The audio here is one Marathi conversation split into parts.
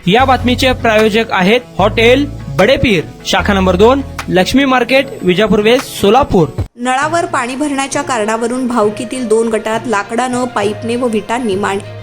या बातमीचे प्रायोजक आहेत हॉटेल बडेपीर, शाखा number 2, Lakshmi market, Vijapur west, Solapur. नळावर पाणी भरण्याच्या कारणावरून भावकीतील 2 गटात लाकडानं, पाईपने व विटांनी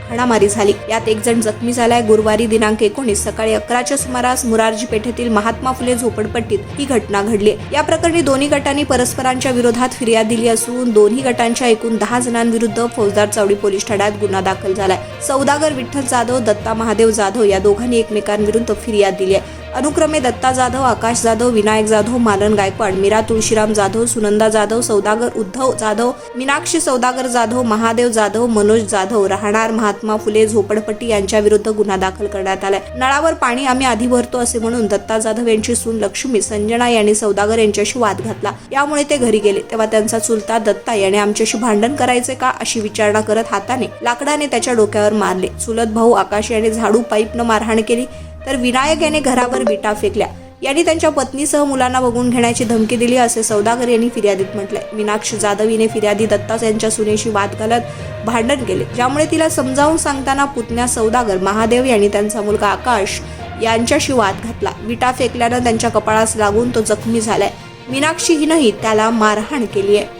हाणामारी झाली। यात एक जण जखमी झालाय। गुरुवारी दिनांक 19 सकाळी 11च्या सुमारास मुरारजी पेठेतील महात्मा फुले झोपडपट्टीत ही घटना घडली। या प्रकरणी दोन्ही गटांनी परस्परांच्या विरोधात फिर्याद दिली असून दोन्ही गटांच्या एकूण 10 जणांविरुद्ध फौजदार चावडी पोलीस ठाण्यात गुन्हा दाखल झालाय। सौदागर विठ्ठल जाधव, दत्ता महादेव जाधव या दोघांनी एकमेकांविरुद्ध फिर्याद दिली आहे। अनुक्रमे दत्ता जाधव, आकाश जाधव, विनायक जाधव, मालन गायकवाड, मीरा तुळशीराम जाधव, सुनंदा जाधव, सौदागर उद्धव जाधव, मीनाक्षी सौदागर जाधव, महादेव जाधव, मनोज जाधव राहणार महात्मा फुले झोपडपट्टी यांच्या विरुद्ध गुन्हा दाखल करण्यात आलाय। नळावर पाणी आम्ही आधी भरतो असे म्हणून दत्ता जाधव यांची सून लक्ष्मी संजना यांनी सौदागर यांच्याशी वाद घातला। यामुळे ते घरी गेले तेव्हा त्यांचा चुलता दत्ता याने आमच्याशी भांडण करायचे का अशी विचारणा करत हाताने लाकडाने त्याच्या डोक्यावर मारले। चुलत भाऊ आकाश याने झाडू पाईपनं मारहाण केली तर विनायक याने घरावर विटा फेकल्या। यांनी त्यांच्या पत्नीसह मुलांना बघून घेण्याची धमकी दिली असे सौदागर यांनी फिर्यादीत म्हटलंय। मीनाक्षी जाधव हिने फिर्यादी दत्ता यांच्या सुनेशी वाद घालत भांडण केले, ज्यामुळे तिला समजावून सांगताना पुतण्या सौदागर महादेव यांनी त्यांचा मुलगा आकाश यांच्याशी वाद घातला। विटा फेकल्यानं त्यांच्या कपाळास लागून तो जखमी झालाय। मीनाक्षी हिनंही त्याला मारहाण केली आहे।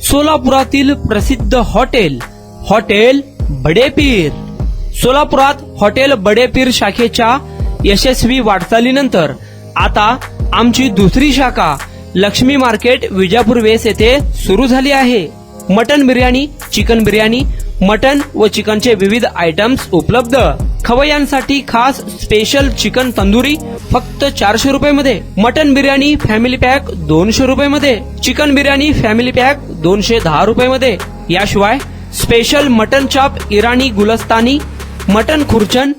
सोलापुरातील प्रसिद्ध हॉटेल बडेपीर। सोलापुरात हॉटेल बडेपीर शाखेच्या यशस्वी वाटचालीनंतर आता आमची दुसरी शाखा लक्ष्मी मार्केट, विजापूर वेस्ट येथे सुरू झाली आहे। Mutton biryani, chicken biryani, mutton व चिकनचे विविध आयटम्स उपलब्ध। खवय्यांसाठी खास स्पेशल चिकन तंदुरी फक्त 400 रुपये मध्ये, मटन बिर्याणी फॅमिली पॅक 200 रुपये मध्ये, चिकन बिर्याणी फॅमिली पॅक 210 रुपये मध्ये। याशिवाय स्पेशल मटन चाप, इराणी गुलस्तानी, मटन खुर्चन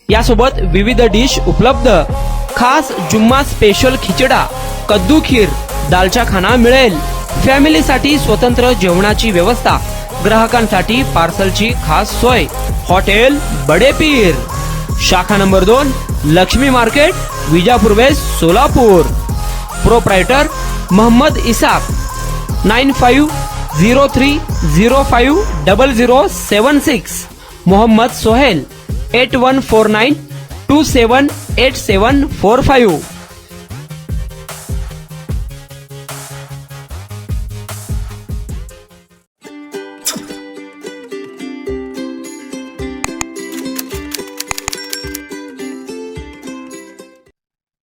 यासोबत विविध डिश उपलब्ध। खास जुम्मा स्पेशल खिचडा, कद्दू खीर, दालचा खाना मिळेल। फॅमिलीसाठी स्वतंत्र जेवणाची व्यवस्था, ग्राहकांसाठी पार्सलची खास सोय। हॉटेल बडेपीर, शाखा number 2, Lakshmi market, Vijapur west, Solapur. Proprietor Mohammed Isak, 9503050076। Mohammed Sohel, 8149278745।